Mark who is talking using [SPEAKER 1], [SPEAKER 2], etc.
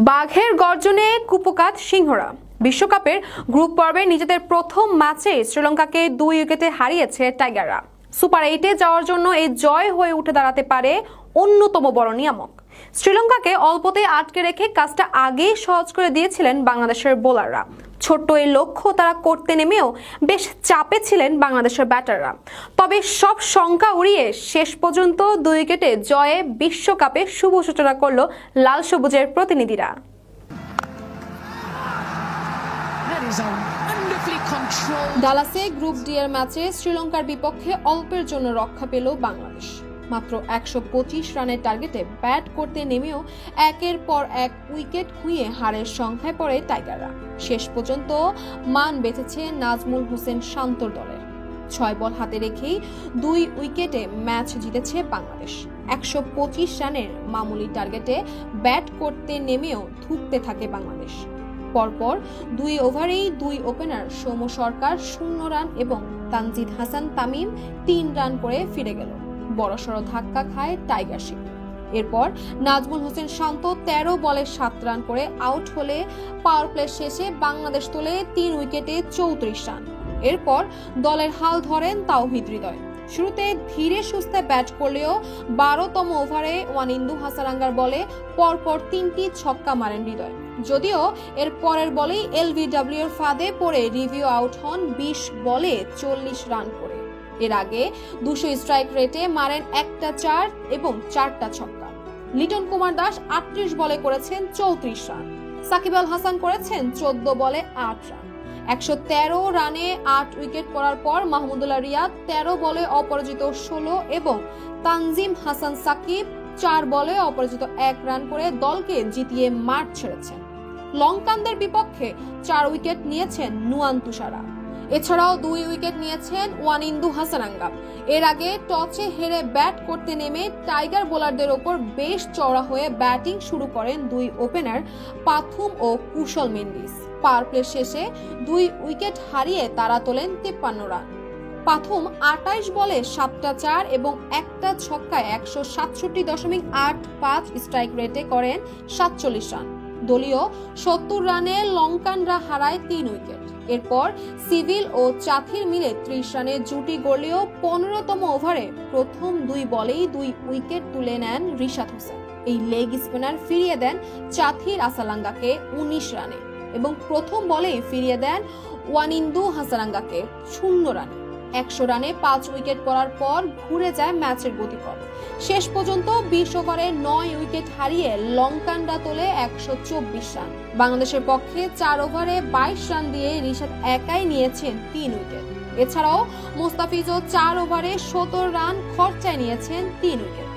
[SPEAKER 1] বাঘের গর্জনে কুপোকাত সিংহরা। বিশ্বকাপের গ্রুপ পর্বে নিজেদের প্রথম ম্যাচে শ্রীলঙ্কাকে 2 উইকেটে হারিয়েছে টাইগাররা। সুপার 8-এ যাওয়ার জন্য এই জয় হয়ে উঠে দাঁড়াতে পারে অন্যতম বড় নিয়ামক। শ্রীলঙ্কাকে অল্পতে আটকে রেখে কাজটা আগেই সহজ করে দিয়েছিলেন বাংলাদেশের বোলাররা। ছোট্ট এই লক্ষ্য তারা করতে নেমেও বেশ চাপে ছিলেন বাংলাদেশের ব্যাটাররা। তবে সব শঙ্কা উড়িয়ে শেষ পর্যন্ত 2 উইকেটে জয়ে বিশ্বকাপে শুভ সূচনা করল লাল সবুজের প্রতিনিধিরা। ডালাসে গ্রুপ ডি এর ম্যাচে শ্রীলঙ্কার বিপক্ষে অল্পের জন্য রক্ষা পেল বাংলাদেশ। মাত্র 125 রানের টার্গেটে ব্যাট করতে নেমেও একের পর এক উইকেট খুইয়ে হারের সংখ্যায় পড়ে টাইগাররা। শেষ পর্যন্ত মান বেঁচেছে নাজমুল হোসেন শান্তর দলের। 6 বল হাতে রেখেই 2 উইকেটে ম্যাচ জিতেছে বাংলাদেশ। 125 রানের মামুলি টার্গেটে ব্যাট করতে নেমেও ধুঁকতে থাকে বাংলাদেশ। পরপর 2 ওভারেই 2 ওপেনার সৌম্য সরকার 0 রান এবং তানজিদ হাসান তামিম 3 রান করে ফিরে গেল। বড়সড় ধাক্কা খায় টাইগার শিবির। এরপর নাজমুল হোসেন শান্ত 13 বলে 7 রান করে আউট হলে পাওয়ার প্লে শেষে বাংলাদেশ তোলে 3 উইকেটে 34 রান। এরপর দলের হাল ধরেন তাওহিদ হৃদয়। শুরুতে ধীরে সুস্থে ব্যাট করলেও 12তম ওভারে ওয়ানিন্দু হাসারাঙ্গার বলে পরপর 3টি ছক্কা মারেন হৃদয়। যদিও এর পরের বলেই এলবিডব্লিউ এর ফাঁদে পড়ে রিভিউ আউট হন 20 বলে 40 রান করে। এর আগে 200 স্ট্রাইক রেটে মারেন 1টা 4 এবং 4টা ছক্কা। লিটন কুমার দাস 38 বলে করেছেন 34 রান। সাকিব আল হাসান করেছেন 14 বলে 8 রান। 113 রানে 8 উইকেট পড়ার পর মাহমুদুল্লাহ রিয়াদ 13 বলে অপরাজিত 16 এবং তানজিম হাসান সাকিব 4 বলে অপরাজিত 1 রান করে দলকে জিতিয়ে মাঠ ছেড়েছেন। লঙ্কানদের বিপক্ষে 4 উইকেট নিয়েছেন নুয়ান তুষারা। এছাড়াও 2 উইকেট নিয়েছেন ওয়ানিন্দু হাসারাঙ্গা। এর আগে টসে হেরে ব্যাট করতে নেমে টাইগার বোলারদের ওপর বেশ চড়া হয়ে ব্যাটিং শুরু করেন 2 ওপেনার পাথুম ও কুশল মেন্ডিস। পাওয়ার প্লে শেষে 2 উইকেট হারিয়ে তারা তোলেন 53 রান। পাথুম 28 বলে 7টা 4 এবং 1টা ছক্কায় 167.85 স্ট্রাইক রেটে করেন 47 রান। দলীয় 70 রানে লঙ্কানরা হারায় 3 উইকেট। এরপর সিভিল ও চাথির মিলে 30 রানের জুটি গড়লেও 15তম ওভারে প্রথম 2 বলেই 2 উইকেট তুলে নেন রিশাদ হোসেন। এই লেগ স্পিনার ফিরিয়ে দেন চাথির আসালাঙ্গাকে 19 রানে এবং প্রথম বলেই ফিরিয়ে দেন ওয়ানিন্দু হাসারাঙ্গাকে 0 রানে। 100 রানে 5 উইকেট পড়ার পর ঘুরে যায় ম্যাচের গতিপথ। শেষ পর্যন্ত 20 ওভারে 9 উইকেট হারিয়ে লঙ্কানরা তোলে 124 রান। বাংলাদেশের পক্ষে 4 ওভারে 22 রান দিয়ে রিশাদ একাই নিয়েছেন 3 উইকেট। এছাড়াও মোস্তাফিজও 4 ওভারে 17 রান খরচায় নিয়েছেন 3 উইকেট।